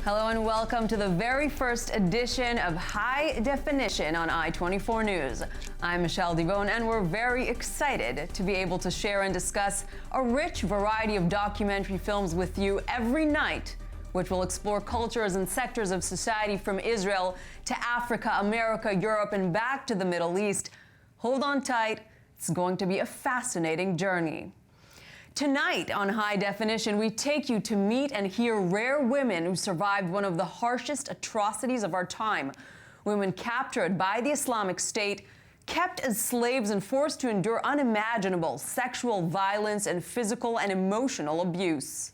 Hello and welcome to the very first edition of High Definition on i24NEWS. I'm Michelle Devone, and we're very excited to be able to share and discuss a rich variety of documentary films with you every night, which will explore cultures and sectors of society from Israel to Africa, America, Europe, and back to the Middle East. Hold on tight. It's going to be a fascinating journey. Tonight on High Definition, we take you to meet and hear rare women who survived one of the harshest atrocities of our time. Women captured by the Islamic State, kept as slaves and forced to endure unimaginable sexual violence and physical and emotional abuse.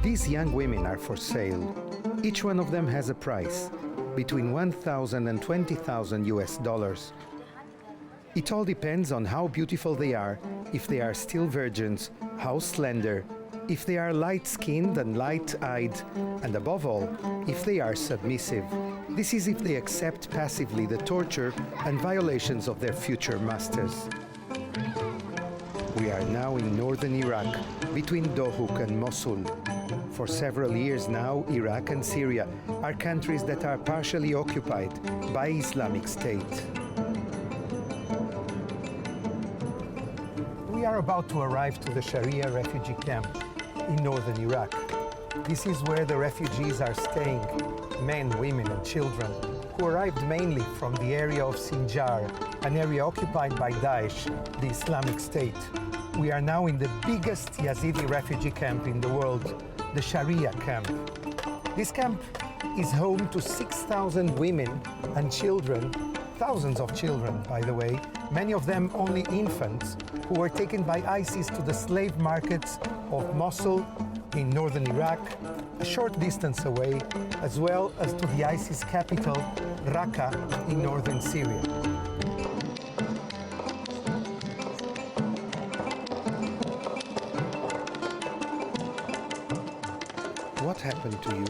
These young women are for sale. Each one of them has a price, between $1,000 and $20,000 US. It all depends on how beautiful they are, if they are still virgins, how slender, if they are light-skinned and light-eyed, and above all, if they are submissive. This is if they accept passively the torture and violations of their future masters. We are now in northern Iraq, between Dohuk and Mosul. For several years now, Iraq and Syria are countries that are partially occupied by Islamic State. We are about to arrive to the Sharia refugee camp in northern Iraq. This is where the refugees are staying, men, women and children, who arrived mainly from the area of Sinjar, an area occupied by Daesh, the Islamic State. We are now in the biggest Yazidi refugee camp in the world, the Sharia camp. This camp is home to 6,000 women and children, thousands of children, by the way, many of them only infants, who were taken by ISIS to the slave markets of Mosul in northern Iraq, a short distance away, as well as to the ISIS capital, Raqqa, in northern Syria. What happened to you?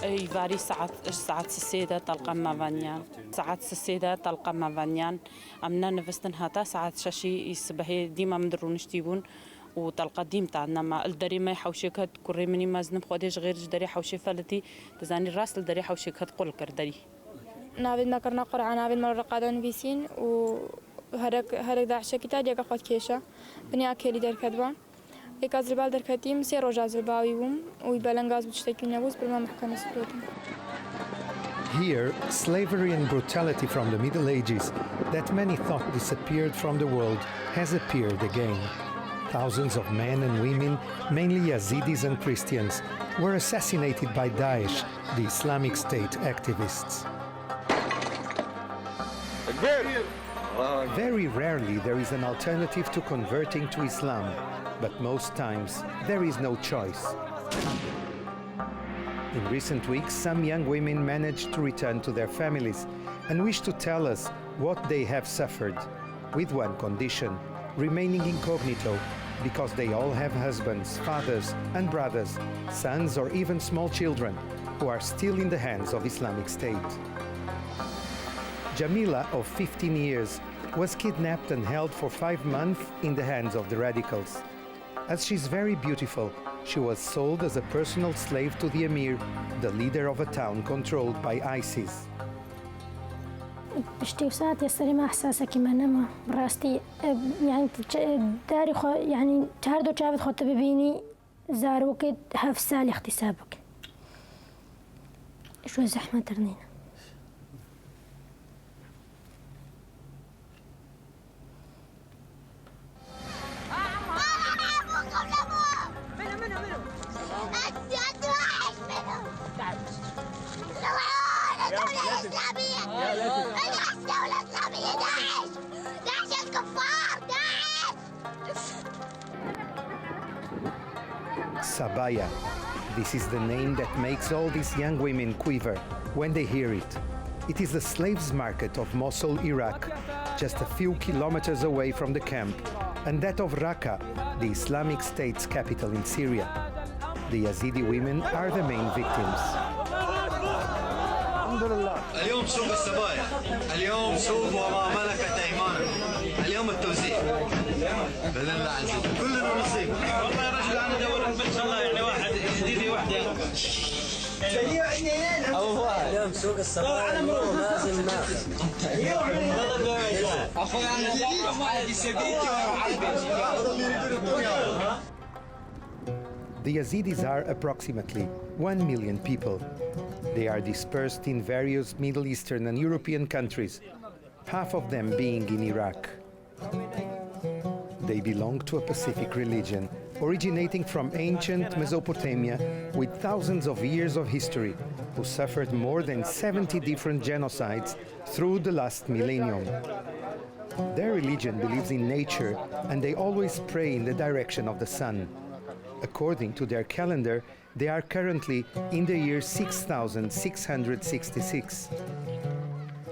يفاري ساعات السيدة طلقة مافانيان ساعات السيدة طلقة مافانيان أمنا نفستن هاتا ساعات شاشي يسبهي ديما مدرو نشتيبون وطلقة ديم تاعنا ما الدري ما يحوشيك هاد كوري مني ما زنب خوديش غير جدري حوشي فلتي تزاني الراس الدري حوشيك هاد قول كردري نابد نكرنا قرعة نابد مرة قادون بيسين وهرك داعشة كتاب يقا خود كيشة بني أكيلي در كدبان یک از ربال در کتیم سه روز از ربایی بوم و بالانگاز بتشتكي نبوس برما محكمة سكوتم. Here, slavery and brutality from the Middle Ages that many thought disappeared from the world has appeared again. Thousands of men and women, mainly Yazidis and Christians, were assassinated by Daesh, the Islamic State activists. Very rarely there is an alternative to converting to Islam, but most times there is no choice. In recent weeks, some young women managed to return to their families and wish to tell us what they have suffered, with one condition: remaining incognito, because they all have husbands, fathers and brothers, sons or even small children, who are still in the hands of Islamic State. Jamila, of 15 years, was kidnapped and held for 5 months in the hands of the radicals. As she's very beautiful, she was sold as a personal slave to the emir, the leader of a town controlled by ISIS. بشتي وساعات يصير ما إحساسه كما نما براستي يعني داري خو يعني تهردو شافت خو تبيني زاروك هاف سالي اختسابك شو زحمة ترنينا. Sabaya. This is the name that makes all these young women quiver when they hear it. It is the slaves' market of Mosul, Iraq, just a few kilometers away from the camp, and that of Raqqa, the Islamic State's capital in Syria. The Yazidi women are the main victims. اليوم سوق السبايا، اليوم سوق وما ملكت أيمانهم، اليوم التوزيع. بالله عنك كلنا نصيب والله يا رجل انا ادور ان شاء الله يعني واحد جديد واحده ابو فهد اليوم سوق الصباح لازم ناخذ اخوي The Yazidis are approximately 1 million people. They are dispersed in various Middle Eastern and European countries, half of them being in Iraq. They belong to a Pacific religion, originating from ancient Mesopotamia with thousands of years of history, who suffered more than 70 different genocides through the last millennium. Their religion believes in nature, and they always pray in the direction of the sun. According to their calendar, they are currently in the year 6666.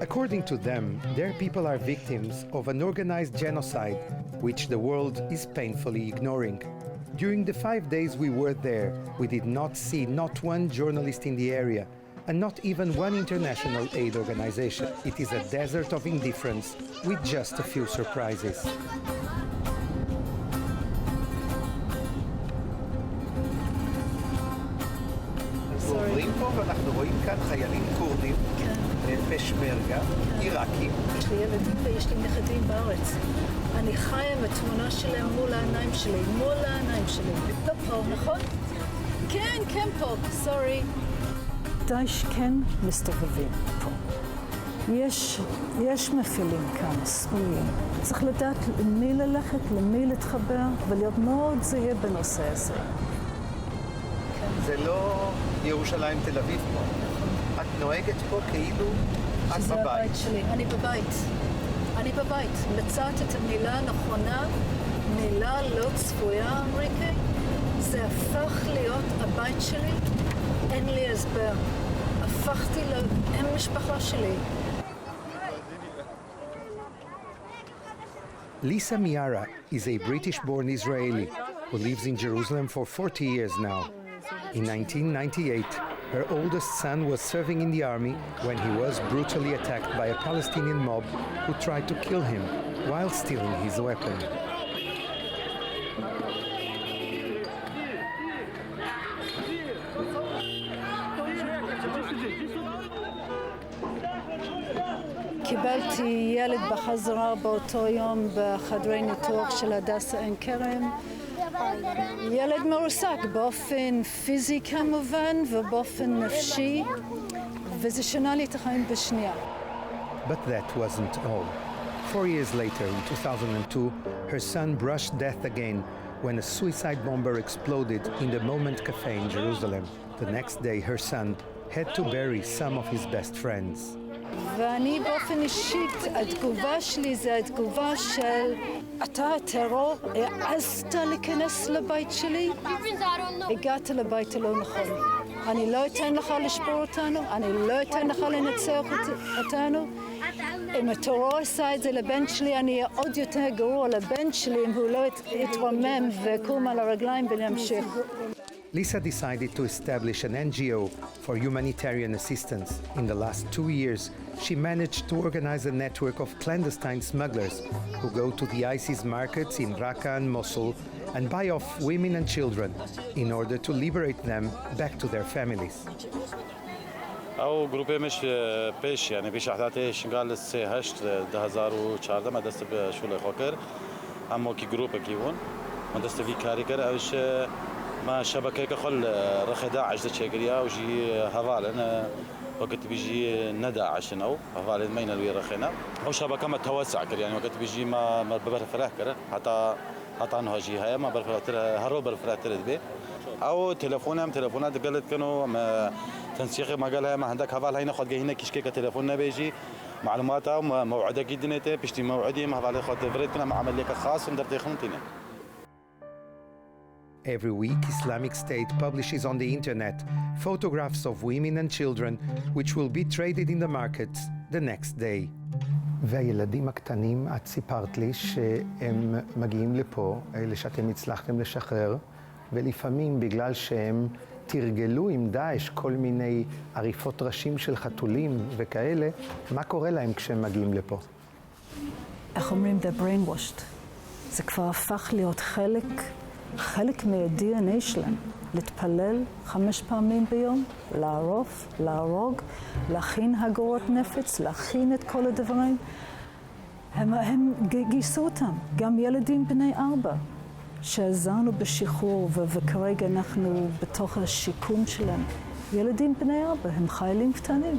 According to them, their people are victims of an organized genocide, which the world is painfully ignoring. During the 5 days we were there, we did not see not one journalist in the area, and not even one international aid organization. It is a desert of indifference with just a few surprises. עוברים פה ואנחנו רואים כאן חיילים כורדים, פשמרגה, עיראקים. יש לי ילדים ויש לי נכדים בארץ. אני חיה עם התמונה שלהם מול העיניים שלי, מול העיניים שלי. לא פה, נכון? כן, כן פה, סורי. דאעש כן מסתובבים פה. יש מפעילים כאן, סמויים. צריך לדעת למי ללכת, למי להתחבר, ולהיות מאוד זהיר בנושא הזה. זה לא ירושלים תל אביב פה. את נוהגת פה כאילו את בבית. שזה הבית שלי, אני בבית. אני בבית. מצאת את המילה הנכונה, מילה לא צפויה, אמריקאי. זה הפך להיות הבית שלי, אין לי הסבר. הפכתי לאם משפחה שלי. Lisa Miara is a British-born Israeli who lives in Jerusalem for 40 years now. In 1998, her oldest son was serving in the army when he was brutally attacked by a Palestinian mob who tried to kill him while stealing his weapon. קיבלתי ילד בחזרה באותו יום בחדרי ניתוח של הדסה עין כרם. ילד מרוסק באופן פיזי כמובן ובאופן נפשי, וזה שנה לי את החיים בשנייה. But that wasn't all. 4 years later, in 2002, her son brushed death again when a suicide bomber exploded in the Moment Cafe in Jerusalem. The next day, her son had to bury some of his best friends. ואני באופן אישית, התגובה שלי זה התגובה של אתה הטרור, העזת להיכנס לבית שלי, הגעת לבית הלא נכון. אני לא אתן לך לשבור אותנו, אני לא אתן לך לנצח אותנו. אם הטרור עשה את זה לבן שלי, אני אהיה עוד יותר גרוע לבן שלי אם הוא לא יתרומם ויקום על הרגליים וימשיך. Lisa decided to establish an NGO for humanitarian assistance. In the last 2 years, she managed to organize a network of clandestine smugglers who go to the ISIS markets in Raqqa and Mosul and buy off women and children in order to liberate them back to their families. او گروپی مش پیش یعنی بیش احتیاطش قال 2014 ما دست به شغل خاکر اما کی گروپ کیون ما دست وی کاری کرد اوش ما شبكه كخل رخ داعش تشكريا وجي هفالن وقت بيجي نداعش نو هفالن مين الوي رخنا او شبكه ما توسع كر يعني وقت بيجي ما ببرفرح كر حتى انه جي هيا ما برفرتر هرو برفرتر دبي او تليفونات قالت كانوا تنسيق ما قالها ما عندك هفال هنا خد هنا كشكه تليفوننا بيجي معلومات او موعده جدنته بيشتي موعدي ما هفال خد فريتنا مع عمل لك خاص ندرت خنتنا. Every week, Islamic State publishes on the internet photographs of women and children which will be traded in the markets the next day. והילדים הקטנים, את סיפרת לי שהם מגיעים לפה, אלה שאתם הצלחתם לשחרר, ולפעמים בגלל שהם תרגלו עם דאעש כל מיני עריפות ראשים של חתולים וכאלה, מה קורה להם כשהם מגיעים לפה? איך אומרים, they're brainwashed. זה כבר הפך להיות חלק מה-DNA שלהם. להתפלל 5 פעמים ביום, לערוף, להרוג, להכין הגורות נפץ, להכין את כל הדברים. הם גייסו אותם, גם ילדים בני 4, שעזרנו בשחרור, וכרגע אנחנו בתוך השיקום שלהם. ילדים בני 4, הם חיילים קטנים,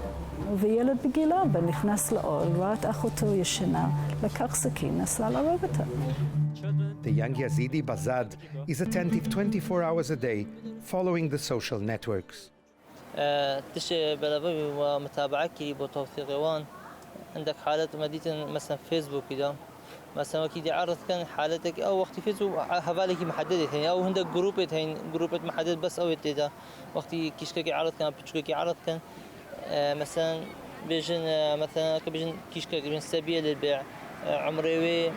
וילד בגיל 4 נכנס לאוהל, ראה את אחותו ישנה, לקח סכין, נסע להרוג אותה. The young Yazidi Bazad is attentive 24 hours a day, following the social networks. تشي بلابي ومتابعة كي بتوثيق وان عندك حالة مدينة مثلا فيسبوك كده مثلا وكي عرض كان حالتك أو وقت فيسبوك هفالك محددة هين أو عندك جروبات محدد بس أو تدا وقتي كيشكي عرض كان بتشكي عرض كان مثلا بيجن مثلا كبيجن كيشكي بيجن سبيل للبيع عمري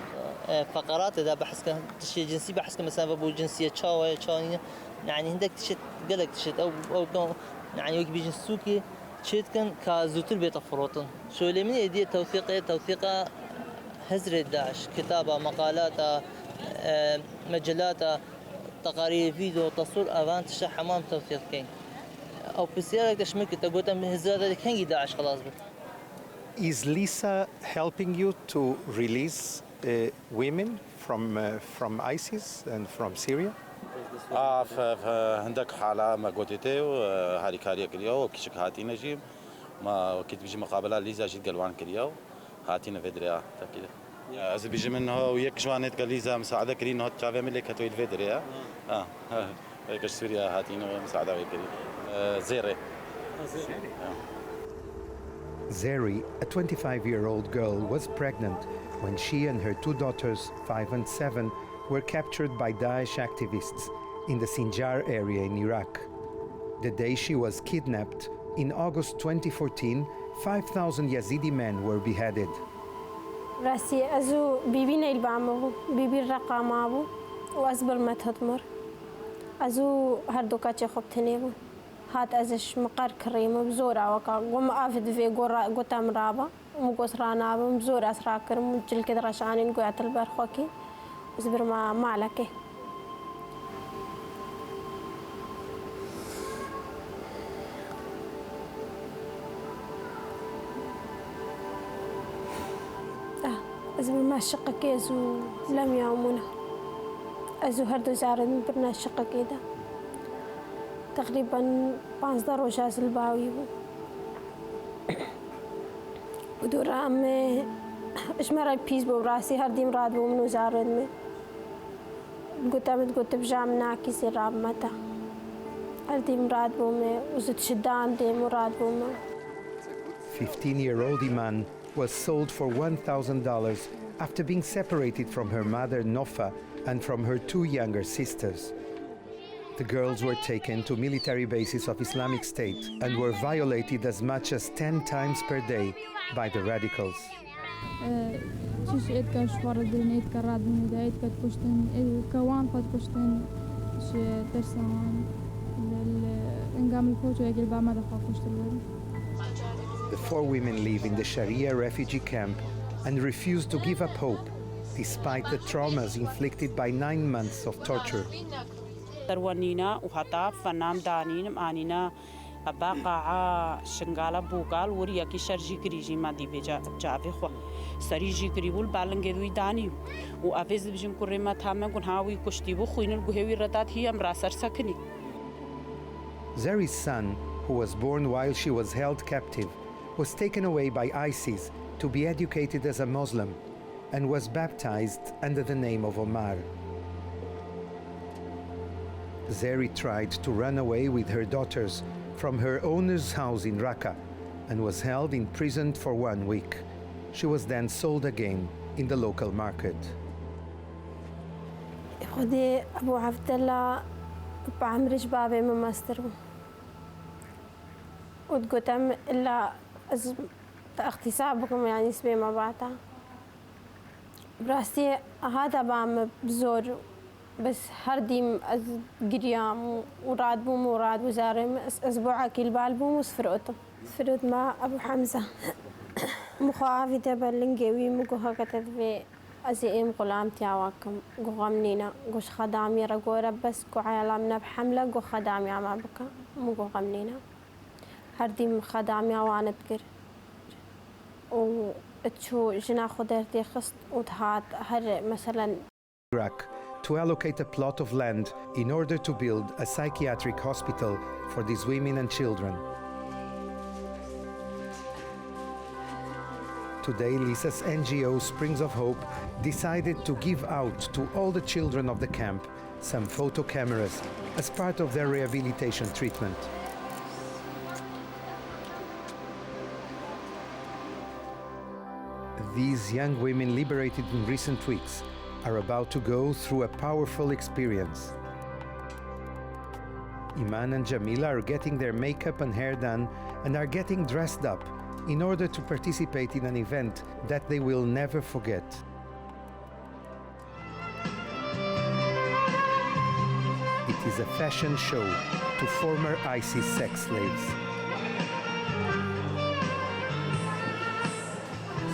فقرات إذا بحث كان تشي جنسي بحث كان مثلا بابو جنسية شاوية يعني عندك تشت قلق تشت أو يعني وقت بيجن سوكي تشت كان كازوتر بيت فروتن شو اللي من يدي توثيقة هزر داعش كتابة مقالات مجلات تقارير فيديو تصوير أفان تشت حمام توثيق كين أو بسيارة تشمك تقول أم هزر كين داعش خلاص بس. Is Lisa helping you to release women from ISIS and from Syria? عندك حالة ما قلتي هاري كاريا كريو كيشك هاتي نجيم ما كنت بيجي مقابلة ليزا جيت قلوان كريو هاتينا فيدريا تاكيد از بيجي منه وياك جوانيت ليزا مساعدة كرينو هات تشافي ملك هتويل فيدريا هيك سوريا هاتينا مساعدة كري زيري Zeri, a 25-year-old girl, was pregnant when she and her 2 daughters, 5 and 7, were captured by Daesh activists in the Sinjar area in Iraq. The day she was kidnapped, in August 2014, 5,000 Yazidi men were beheaded. راسي أزو بيبينا البعمو بيبي الرقامابو وأزبر ما تهتمر أزو هردوكا تشخب تنيبو هات أزش مقار كريمة بزورة وكا قوم آفد في قوتا مرابا ومقوس رانابا بزورة أسراكر مجل كده رشانين قوات البرخوكي أزبر ما عليكي أزبر ما شقكي أزو لم يعمونا أزو هردو زارد من برنا شقكي ده تقريبا 5 روجاز الباوي ودور عمي إيش مرة بيز براسي هردي مراد بومن وزارد مي قلت بجام ناكي سراب متى هردي مراد بومي وزت شدان دي مراد بومي 15-year-old Iman was sold for $1,000 after being separated from her mother Nofa and from her 2 younger sisters. The girls were taken to military bases of Islamic State and were violated as much as 10 times per day by the radicals. The 4 women live in the Sharia refugee camp and refuse to give up hope, despite the traumas inflicted by 9 months of torture. ترونينا وحتى فنام دانين مانينا باقا شنغالا بوغال وريا كي شرجي كريجي ما دي بيجا جافي خو سريجي كريبول بالنگدوي داني وافيز بجم كريما تامن كن هاوي كشتي بو خوين الغهوي رتات هي امراسر سكني. Zeri's son, who was born while she was held captive, was taken away by ISIS to be educated as a Muslim and was baptized under the name of Omar. Zeri tried to run away with her daughters from her owner's house in Raqqa and was held imprisoned for 1 week. She was then sold again in the local market. خدي أبو عبد الله بعمر جبابي من مصر وتقدم إلا اغتصابكم يعني سبي ما بعتها براسي هذا بعمل بزور بس هرديم از قريام وراد بوم وراد وزارم اسبوع كيل بالبوم وسفرقتم مع ابو حمزه مخافي تبلنجوي مكو هكتت في أزيم غلامتي عواكم غمنينا غش خدامي رجورة بس كعالمنا بحملة جو خدامي عم بكا مو غمنينا هردي خدامي عوان بكر وتشو جنا خدرتي خست وتهات هر مثلا Iraq to allocate a plot of land in order to build a psychiatric hospital for these women and children. Today, Lisa's NGO Springs of Hope decided to give out to all the children of the camp some photo cameras as part of their rehabilitation treatment. These young women liberated in recent weeks are about to go through a powerful experience. Iman and Jamila are getting their makeup and hair done and are getting dressed up in order to participate in an event that they will never forget. It is a fashion show to former ISIS sex slaves.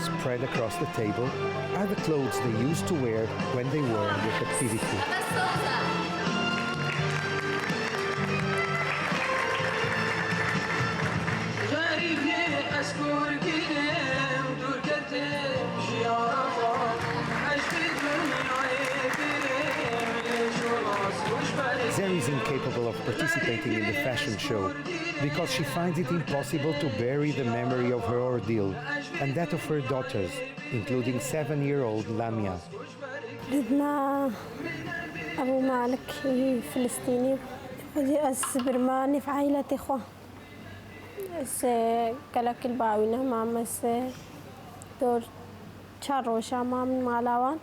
Spread across the table are the clothes they used to wear when they were in their captivity. Zeri is incapable of participating in the fashion show because she finds it impossible to bury the memory of her ordeal and that of her daughters, including 7-year-old Lamia. ردنا أبو مالك فلسطيني ودي برماني في عائلتي خو كلك الباوينة مامس دور شاروشا مام مالاوان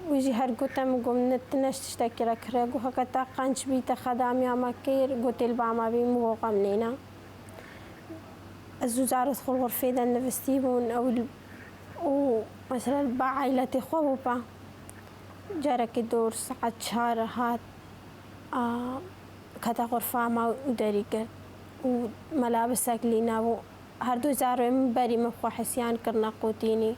ويجي هرقوتم قوم نتنش تشتكي لك رقو هكذا قانش بيتا خدامي عماكير قوت الباما بيمو قمنينا الزوجار ادخل غرفة دا نفستيبون أو مثلا با عائلتي خوبا جارك دور ساعة شهر هات كتا غرفة ما وداريك وملابسك لينا هردو زارو مباري مخو حسيان كرنا قوتيني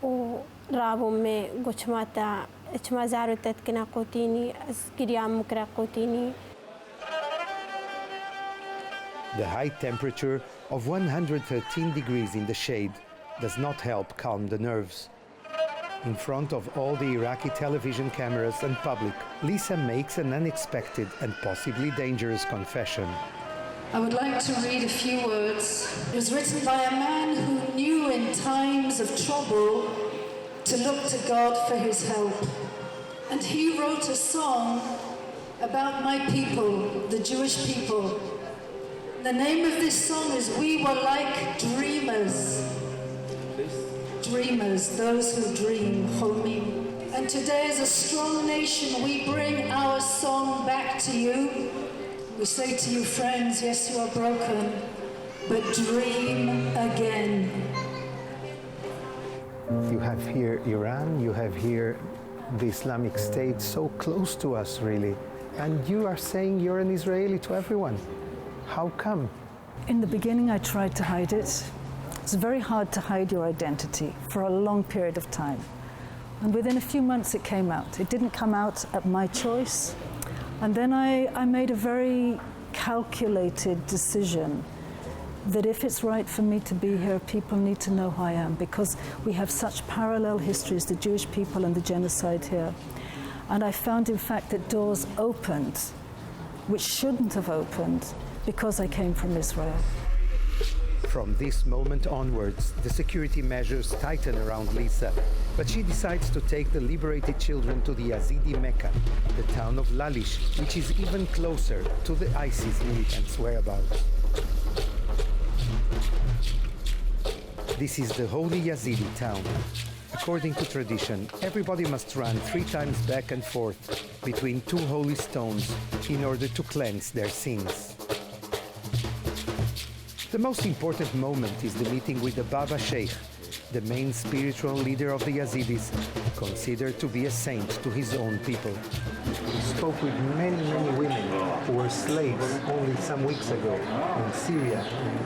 ورابو مي قوشماتا اتشما زارو تتكنا قوتيني اسكريام مكرا قوتيني. The high temperature of 113 degrees in the shade does not help calm the nerves. In front of all the Iraqi television cameras and public, Lisa makes an unexpected and possibly dangerous confession. I would like to read a few words. It was written by a man who knew in times of trouble to look to God for his help. And he wrote a song about my people, the Jewish people. The name of this song is We Were Like Dreamers. Dreamers, those who dream, homie. And today as a strong nation, we bring our song back to you. We say to you, friends, yes, you are broken, but dream again. You have here Iran, you have here the Islamic State so close to us, really. And you are saying you're an Israeli to everyone. How come? In the beginning, I tried to hide it. It's very hard to hide your identity for a long period of time. And within a few months, it came out. It didn't come out at my choice. And then I made a very calculated decision that if it's right for me to be here, people need to know who I am, because we have such parallel histories, the Jewish people and the genocide here. And I found, in fact, that doors opened, which shouldn't have opened, because I came from Israel. From this moment onwards, the security measures tighten around Lisa, but she decides to take the liberated children to the Yazidi Mecca, the town of Lalish, which is even closer to the ISIS militants' whereabouts. This is the holy Yazidi town. According to tradition, everybody must run 3 times back and forth between 2 holy stones in order to cleanse their sins. The most important moment is the meeting with the Baba Sheikh, the main spiritual leader of the Yazidis, considered to be a saint to his own people. We spoke with many women who were slaves only some weeks ago in Syria,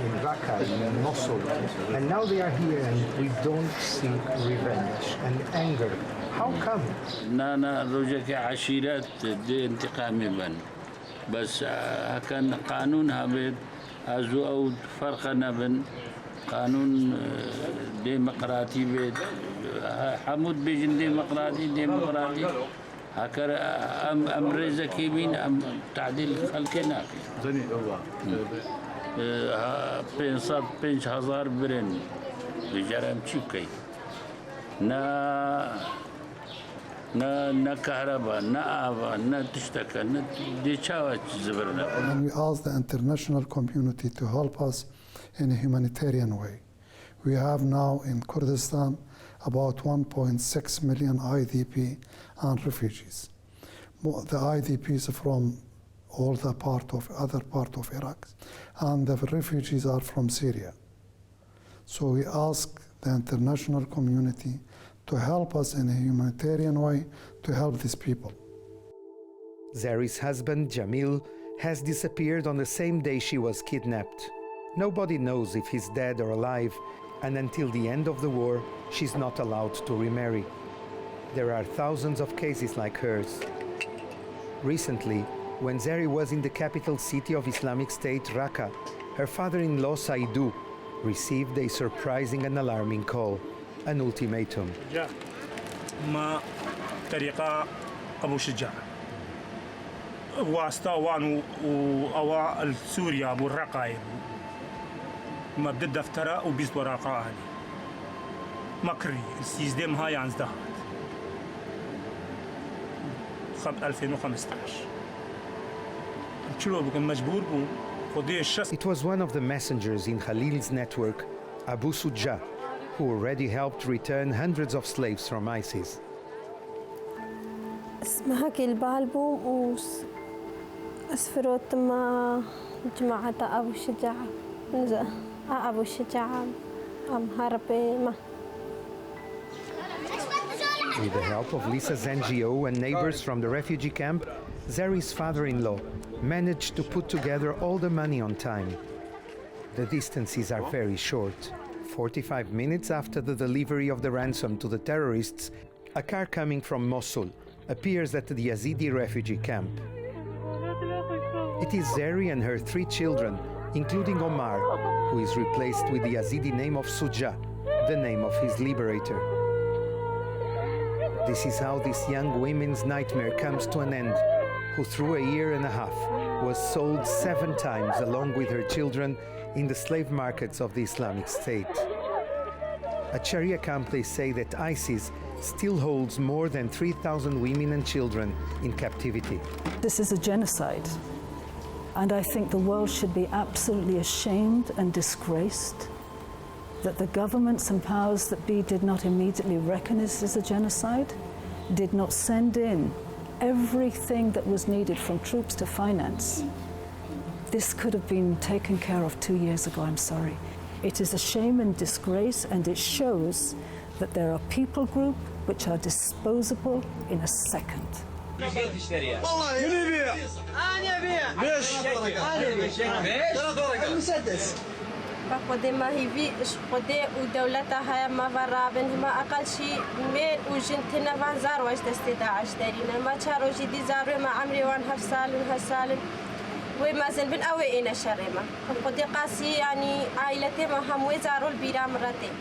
in Raqqa, in Mosul, and now they are here and we don't see revenge and anger. How come? نانا رجك عشيرات دي انتقامي بن بس كان قانون هابد أزو أو فرقنا بن قانون ديمقراطي بيت حمود بيجن ديمقراطي هكذا أمر زكي مين أم تعديل خلقنا بين هزار برن بجرم تشيكي نا كهرباء نا آبا نا تشتكى نا ديشاوات زبرنا. And we ask the international community to help us in a humanitarian way. We have now in Kurdistan about 1.6 million IDP and refugees. The IDPs from all the other part of Iraq, and the refugees are from Syria. So we ask the international community to help us in a humanitarian way to help these people. Zari's husband, Jamil, has disappeared on the same day she was kidnapped. Nobody knows if he's dead or alive, and until the end of the war, she's not allowed to remarry. There are thousands of cases like hers. Recently, when Zari was in the capital city of Islamic State, Raqqa, her father-in-law, Saidu, received a surprising and alarming call, an ultimatum. ما طريقة أبو شجاع واسطة وانو وأوا سوريا أبو الرقايب ما بدي دفترة وبيز ورقة هذه مكري السيستم هاي عن زدهات 2015 شلو بكون مجبور بو خدي الشخص. It was one of the messengers in Khalil's network, Abu Sujja, who already helped return hundreds of slaves from ISIS. اسمها كالبالبو واسفروت ما جماعة أبو الشجاعة أبو الشجاعة أم هربي ما. With the help of Lisa's NGO and neighbors from the refugee camp, Zari's father-in-law managed to put together all the money on time. The distances are very short. 45 minutes after the delivery of the ransom to the terrorists, a car coming from Mosul appears at the Yazidi refugee camp. It is Zari and her 3 children, including Omar, who is replaced with the Yazidi name of Sujja, the name of his liberator. This is how this young women's nightmare comes to an end, who through a year and a half was sold 7 times along with her children in the slave markets of the Islamic State. At Sharia camp they say that ISIS still holds more than 3,000 women and children in captivity. This is a genocide, and I think the world should be absolutely ashamed and disgraced that the governments and powers that be did not immediately reckon this as a genocide, did not send in everything that was needed from troops to finance. This could have been taken care of 2 years ago, I'm sorry. It is a shame and disgrace, and it shows that there are people groups which are disposable in a second. قدي ما هي في قدي ودولتها هاي ما فرابن ما أقل شيء مين وجنتنا فانزار واش تستدعى اشترينا ما شارو جدي زارو ما عمري وان هالسالم وما زين بن أوينا شريمة قدي قاسي يعني عائلتي ما هم وزارو البيرة مرتين.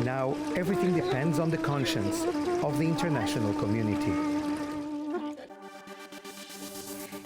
Now everything depends on the conscience of the international community.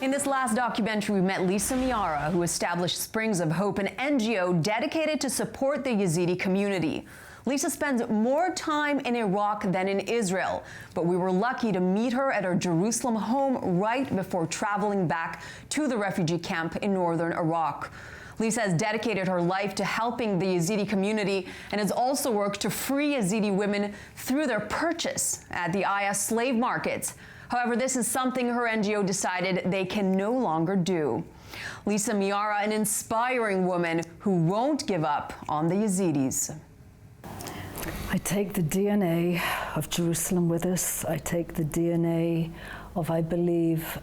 In this last documentary, we met Lisa Miara, who established Springs of Hope, an NGO dedicated to support the Yazidi community. Lisa spends more time in Iraq than in Israel, but we were lucky to meet her at her Jerusalem home right before traveling back to the refugee camp in northern Iraq. Lisa has dedicated her life to helping the Yazidi community and has also worked to free Yazidi women through their purchase at the IS slave markets. However, this is something her NGO decided they can no longer do. Lisa Miara, an inspiring woman who won't give up on the Yazidis. I take the DNA of Jerusalem with us. I take the DNA of, I believe,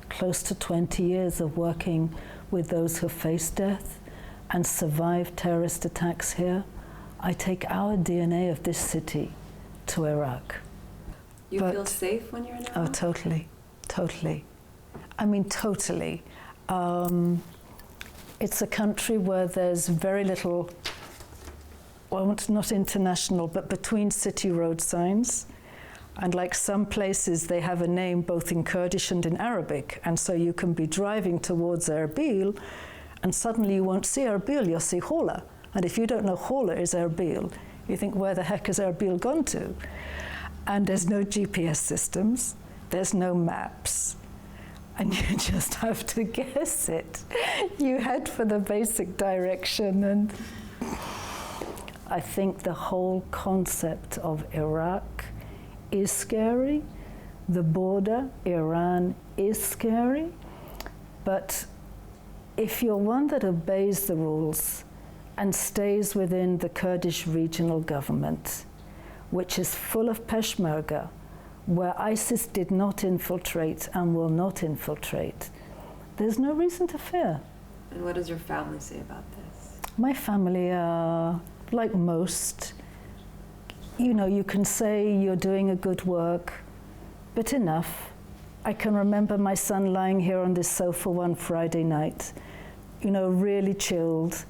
close to 20 years of working with those who faced death and survived terrorist attacks here. I take our DNA of this city to Iraq. You feel safe when you're in Iraq? Oh, totally, totally. I mean, totally. It's a country where there's very little, well, not international, but between city road signs. And like some places, they have a name both in Kurdish and in Arabic. And so you can be driving towards Erbil, and suddenly you won't see Erbil, you'll see Hola. And if you don't know Hola is Erbil, you think, where the heck has Erbil gone to? And there's no GPS systems, there's no maps, and you just have to guess it. You head for the basic direction, and I think the whole concept of Iraq is scary. The border, Iran, is scary. But if you're one that obeys the rules and stays within the Kurdish regional government, which is full of Peshmerga, where ISIS did not infiltrate and will not infiltrate, there's no reason to fear. And what does your family say about this? My family are like most. You know, you can say you're doing a good work, but enough. I can remember my son lying here on this sofa one Friday night, you know, really chilled.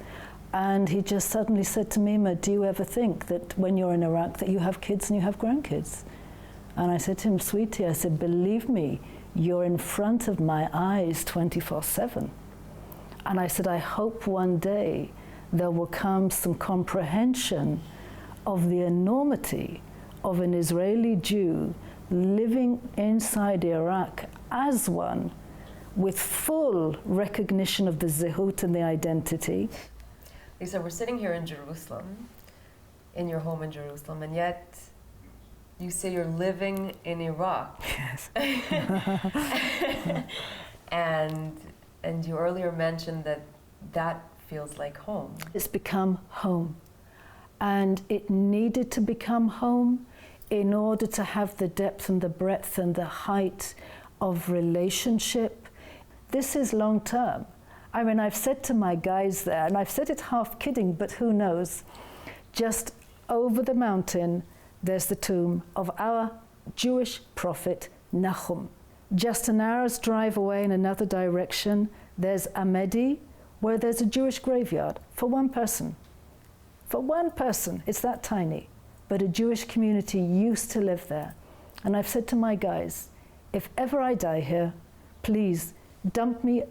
And he just suddenly said to me, "Ma, do you ever think that when you're in Iraq that you have kids and you have grandkids?" And I said to him, "Sweetie," I said, "believe me, you're in front of my eyes 24/7. And I said, I hope one day there will come some comprehension of the enormity of an Israeli Jew living inside Iraq as one, with full recognition of the zehut and the identity." Lisa, we're sitting here in Jerusalem, in your home in Jerusalem, and yet you say you're living in Iraq. Yes. and you earlier mentioned that that feels like home. It's become home. And it needed to become home in order to have the depth and the breadth and the height of relationship. This is long term. I mean, I've said to my guys there, and I've said it half kidding, but who knows, just over the mountain, there's the tomb of our Jewish prophet Nahum. Just an hour's drive away in another direction, there's Amedi, where there's a Jewish graveyard for one person. For one person, it's that tiny. But a Jewish community used to live there. And I've said to my guys, if ever I die here, please dump me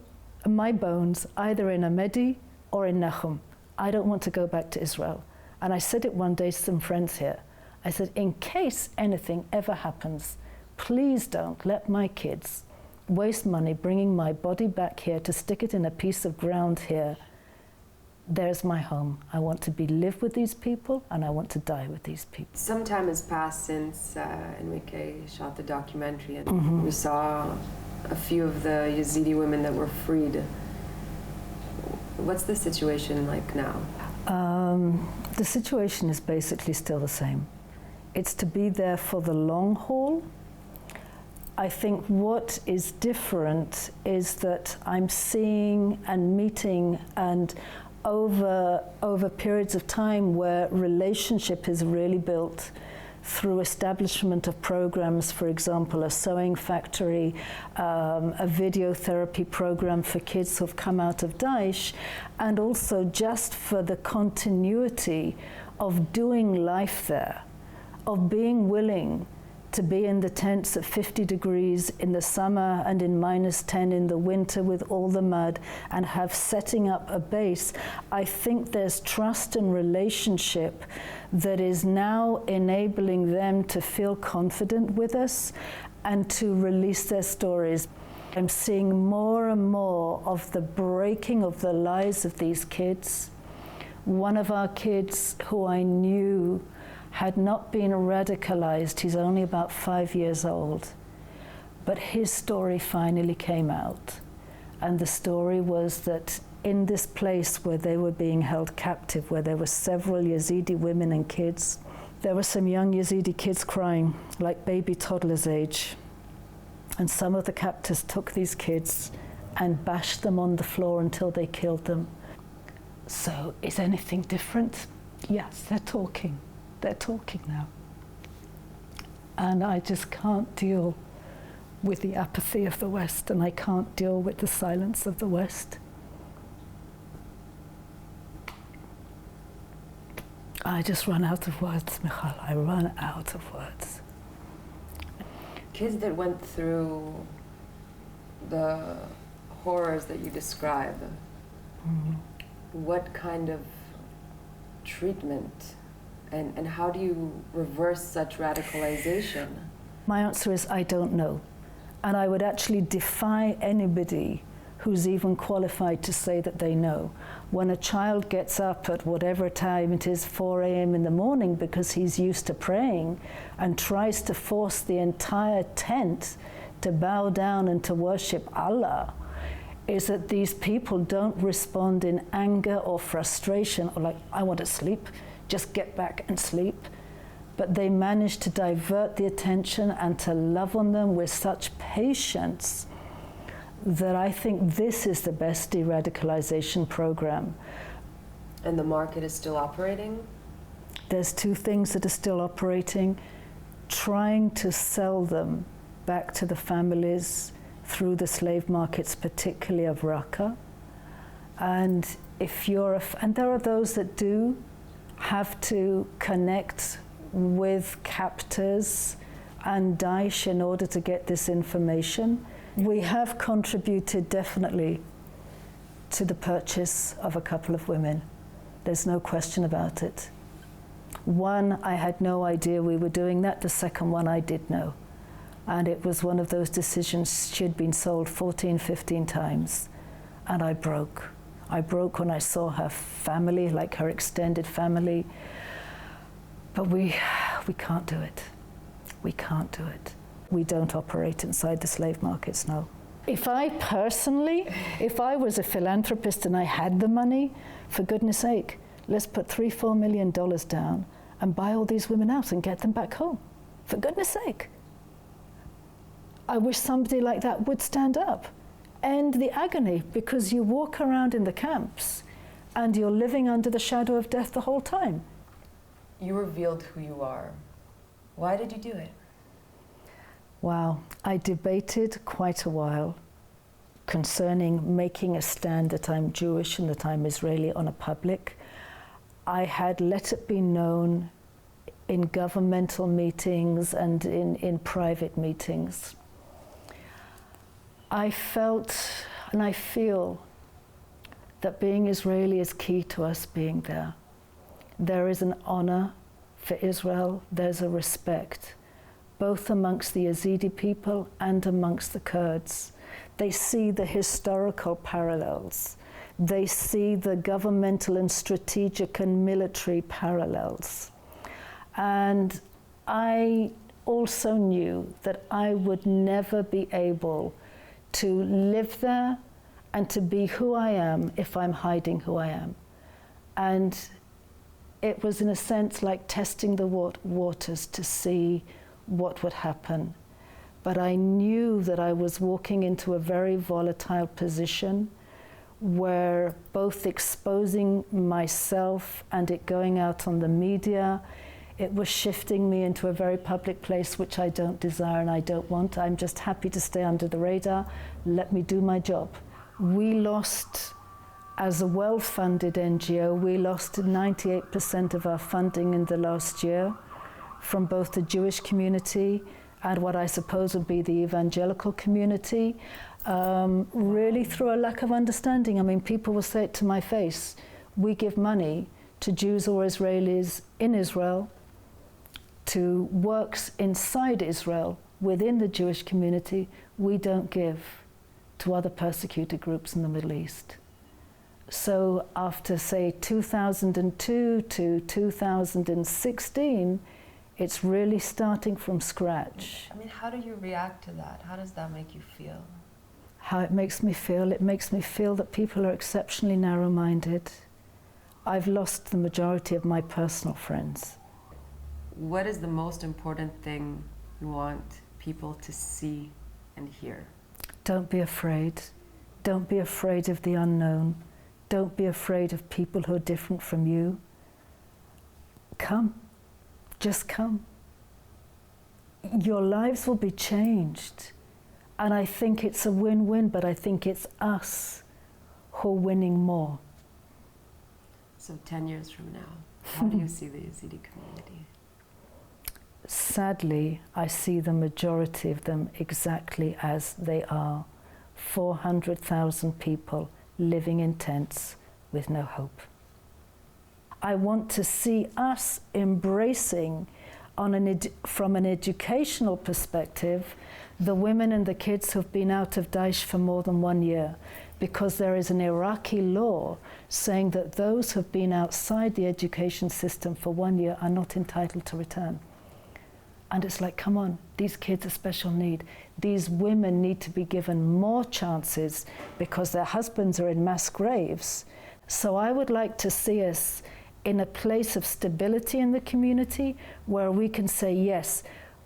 my bones either in Amedi or in Nahum. I don't want to go back to Israel. And I said it one day to some friends here. I said, in case anything ever happens, please don't let my kids waste money bringing my body back here to stick it in a piece of ground here. There's my home. I want to live with these people, and I want to die with these people. Some time has passed since Enrique shot the documentary, and we saw a few of the Yazidi women that were freed. What's the situation like now? The situation is basically still the same. It's to be there for the long haul. I think what is different is that I'm seeing and meeting and over periods of time where relationship is really built through establishment of programs, for example, a sewing factory, a video therapy program for kids who've come out of Daesh, and also just for the continuity of doing life there, of being willing to be in the tents at 50 degrees in the summer and in -10 in the winter with all the mud, and have setting up a base. I think there's trust and relationship that is now enabling them to feel confident with us and to release their stories. I'm seeing more and more of the breaking of the lies of these kids. One of our kids who I knew had not been radicalized, he's only about 5 years old, But his story finally came out. And the story was that in this place where they were being held captive, where there were several Yazidi women and kids, there were some young Yazidi kids crying, like baby toddlers age. And some of the captors took these kids and bashed them on the floor until they killed them. So is anything different? Yes, they're talking. They're talking now. And I just can't deal with the apathy of the West, and I can't deal with the silence of the West. I just run out of words, Michal. I run out of words. Kids that went through the horrors that you describe, what kind of treatment and how do you reverse such radicalization? My answer is I don't know. And I would actually defy anybody who's even qualified to say that they know. When a child gets up at whatever time it is, 4 a.m. in the morning, because he's used to praying, and tries to force the entire tent to bow down and to worship Allah, is that these people don't respond in anger or frustration or like, I want to sleep, just get back and sleep. But they manage to divert the attention and to love on them with such patience that I think this is the best de-radicalization program. And the market is still operating? There's two things that are still operating. Trying to sell them back to the families through the slave markets, particularly of Raqqa. And if you're and there are those that do have to connect with captors and Daesh in order to get this information. We have contributed definitely to the purchase of a couple of women. There's no question about it. One, I had no idea we were doing that. The second one, I did know. And it was one of those decisions. She'd been sold 14, 15 times. And I broke. I broke when I saw her family, like her extended family. But we can't do it. We can't do it. We don't operate inside the slave markets, no. If I personally, if I was a philanthropist and I had the money, for goodness sake, let's put $3-4 million down and buy all these women out and get them back home. For goodness sake. I wish somebody like that would stand up. End the agony, because you walk around in the camps and you're living under the shadow of death the whole time. You revealed who you are. Why did you do it? Wow, I debated quite a while concerning making a stand that I'm Jewish and that I'm Israeli on a public. I had let it be known in governmental meetings and in private meetings. I felt and I feel that being Israeli is key to us being there. There is an honor for Israel, there's a respect, both amongst the Yazidi people and amongst the Kurds. They see the historical parallels. They see the governmental and strategic and military parallels. And I also knew that I would never be able to live there and to be who I am if I'm hiding who I am. And it was in a sense like testing the waters to see what would happen. But I knew that I was walking into a very volatile position where both exposing myself and it going out on the media, it was shifting me into a very public place, which I don't desire and I don't want. I'm just happy to stay under the radar. Let me do my job. We lost, as a well-funded NGO, we lost 98% of our funding in the last year from both the Jewish community and what I suppose would be the evangelical community, really through a lack of understanding. I mean, people will say it to my face. We give money to Jews or Israelis in Israel, to works inside Israel, within the Jewish community. We don't give to other persecuted groups in the Middle East. So after, say, 2002 to 2016, It's really starting from scratch. I mean, how do you react to that? How does that make you feel? How it makes me feel that people are exceptionally narrow-minded. I've lost the majority of my personal friends. What is the most important thing you want people to see and hear? Don't be afraid. Don't be afraid of the unknown. Don't be afraid of people who are different from you. Come. Just come. Your lives will be changed. And I think it's a win-win, but I think it's us who are winning more. So 10 years from now, how do you see the Yazidi community? Sadly, I see the majority of them exactly as they are. 400,000 people living in tents with no hope. I want to see us embracing, from an educational perspective, the women and the kids who've been out of Daesh for more than 1 year, because there is an Iraqi law saying that those who've been outside the education system for 1 year are not entitled to return. And it's like, come on, these kids are special need. These women need to be given more chances because their husbands are in mass graves. So I would like to see us in a place of stability in the community where we can say, yes,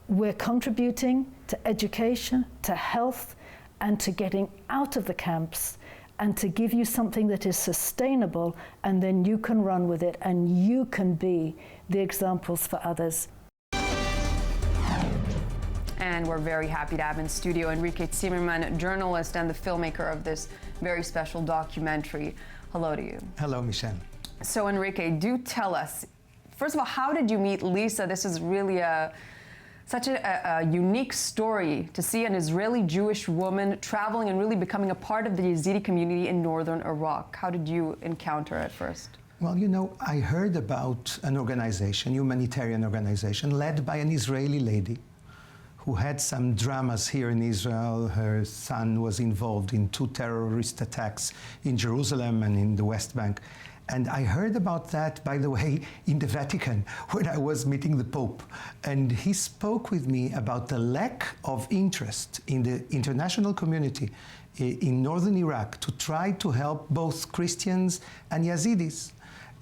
we're contributing to education, to health, and to getting out of the camps, and to give you something that is sustainable, and then you can run with it and you can be the examples for others. And we're very happy to have in studio Enrique Zimmerman, journalist and the filmmaker of this very special documentary. Hello to you. Hello, Michelle. So Enrique, do tell us, first of all, how did you meet Lisa? This is really such a unique story to see an Israeli Jewish woman traveling and really becoming a part of the Yazidi community in northern Iraq. How did you encounter her at first? Well, you know, I heard about an organization, humanitarian organization, led by an Israeli lady who had some dramas here in Israel. Her son was involved in 2 terrorist attacks in Jerusalem and in the West Bank. And I heard about that, by the way, in the Vatican when I was meeting the Pope. And he spoke with me about the lack of interest in the international community in northern Iraq to try to help both Christians and Yazidis.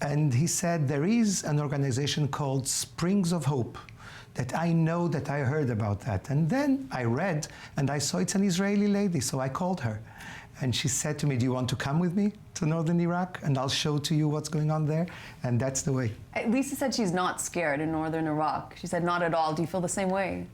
And he said there is an organization called Springs of Hope that I know, that I heard about that. And then I read and I saw it's an Israeli lady, so I called her. And she said to me, do you want to come with me to northern Iraq? And I'll show to you what's going on there. And that's the way. Lisa said she's not scared in northern Iraq. She said, not at all. Do you feel the same way?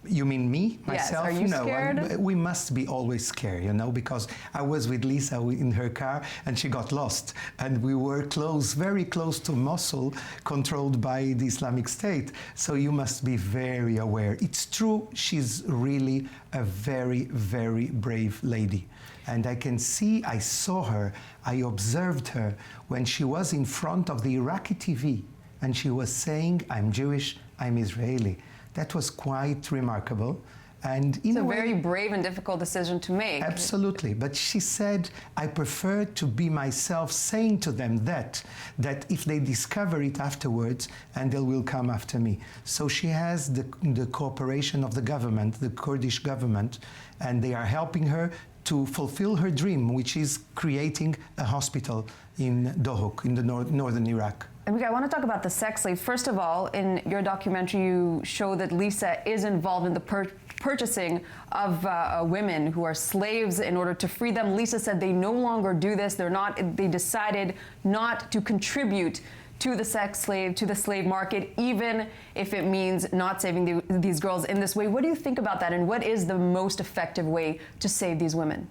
You mean me, myself? Yes. Are you scared? We must be always scared, you know, because I was with Lisa in her car and she got lost. And we were close, very close to Mosul, controlled by the Islamic State. So you must be very aware. It's true, she's really a very, very brave lady. And I can see, I saw her, I observed her when she was in front of the Iraqi TV and she was saying, I'm Jewish, I'm Israeli. That was quite remarkable. And in it's a very brave and difficult decision to make. Absolutely. But she said, I prefer to be myself, saying to them that if they discover it afterwards, and they will come after me. So she has the cooperation of the government, the Kurdish government, and they are helping her to fulfill her dream, which is creating a hospital in Dohuk, in the northern Iraq. Enrique, I want to talk about the sex slave. First of all, in your documentary, you show that Lisa is involved in the purchasing of women who are slaves in order to free them. Lisa said they no longer do this. They decided not to contribute to the sex slave, to the slave market, even if it means not saving these girls in this way. What do you think about that, and what is the most effective way to save these women?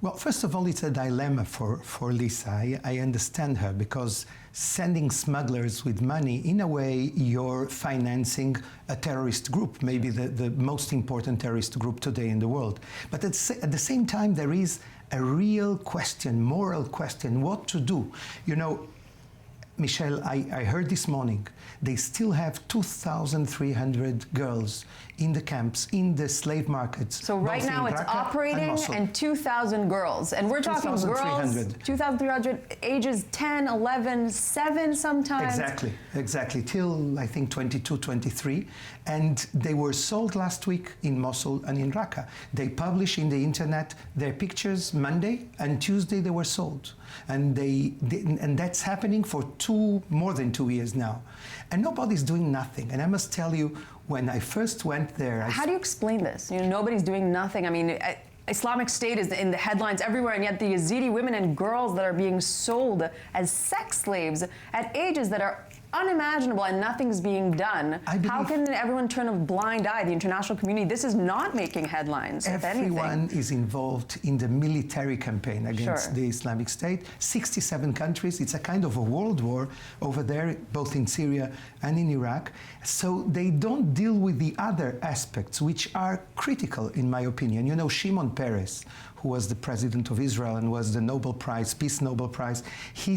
Well, first of all, it's a dilemma for Lisa. I understand her, because sending smugglers with money, in a way, you're financing a terrorist group, maybe the most important terrorist group today in the world. But at the same time, there is a real question, moral question, what to do. You know, Michelle, I heard this morning, they still have 2,300 girls in the camps, in the slave markets. So right now it's operating and 2,000 girls. And we're talking girls, 2,300, ages 10, 11, 7 sometimes. Exactly, till I think 22, 23. And they were sold last week in Mosul and in Raqqa. They publish in the internet their pictures Monday, and Tuesday they were sold. And and that's happening for more than 2 years now. And nobody's doing nothing. And I must tell you, when I first went there... How do you explain this? You know, nobody's doing nothing. I mean, Islamic State is in the headlines everywhere, and yet the Yazidi women and girls that are being sold as sex slaves at ages that are unimaginable and nothing's being done. How can everyone turn a blind eye? The international community, this is not making headlines, if anything. Everyone is involved in the military campaign against the Islamic State. 67 countries. It's a kind of a world war over there, both in Syria and in Iraq. So they don't deal with the other aspects, which are critical, in my opinion. You know, Shimon Peres, who was the president of Israel and was the Nobel Prize, Peace Nobel Prize, he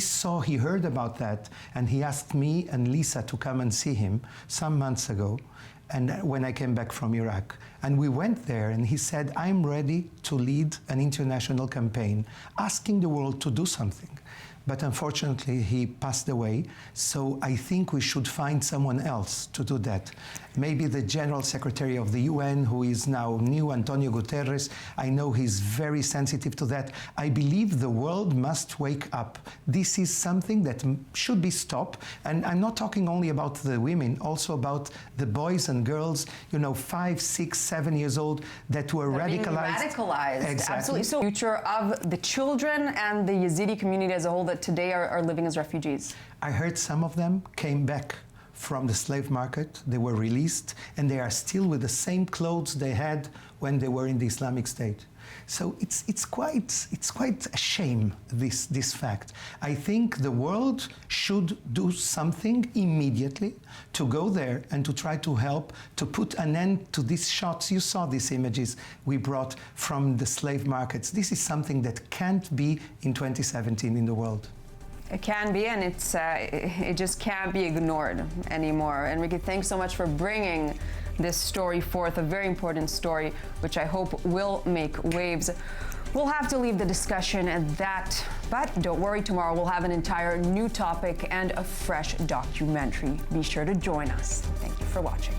heard about that, and he asked me and Lisa to come and see him some months ago, and when I came back from Iraq. And we went there, and he said, I'm ready to lead an international campaign, asking the world to do something. But unfortunately, he passed away, so I think we should find someone else to do that. Maybe the General Secretary of the UN, who is now new, Antonio Guterres. I know he's very sensitive to that. I believe the world must wake up. This is something that should be stopped. And I'm not talking only about the women, also about the boys and girls, you know, 5, 6, 7 years old that were radicalized. Exactly. Absolutely. So, future of the children and the Yazidi community as a whole that today are living as refugees. I heard some of them came back from the slave market. They were released, and they are still with the same clothes they had when they were in the Islamic State. So it's quite a shame, this fact. I think the world should do something immediately to go there and to try to help to put an end to these shots. You saw these images we brought from the slave markets. This is something that can't be in 2017 in the world. It can be, and it just can't be ignored anymore. Enrique, thanks so much for bringing this story forth, a very important story, which I hope will make waves. We'll have to leave the discussion at that, but don't worry, tomorrow we'll have an entire new topic and a fresh documentary. Be sure to join us. Thank you for watching.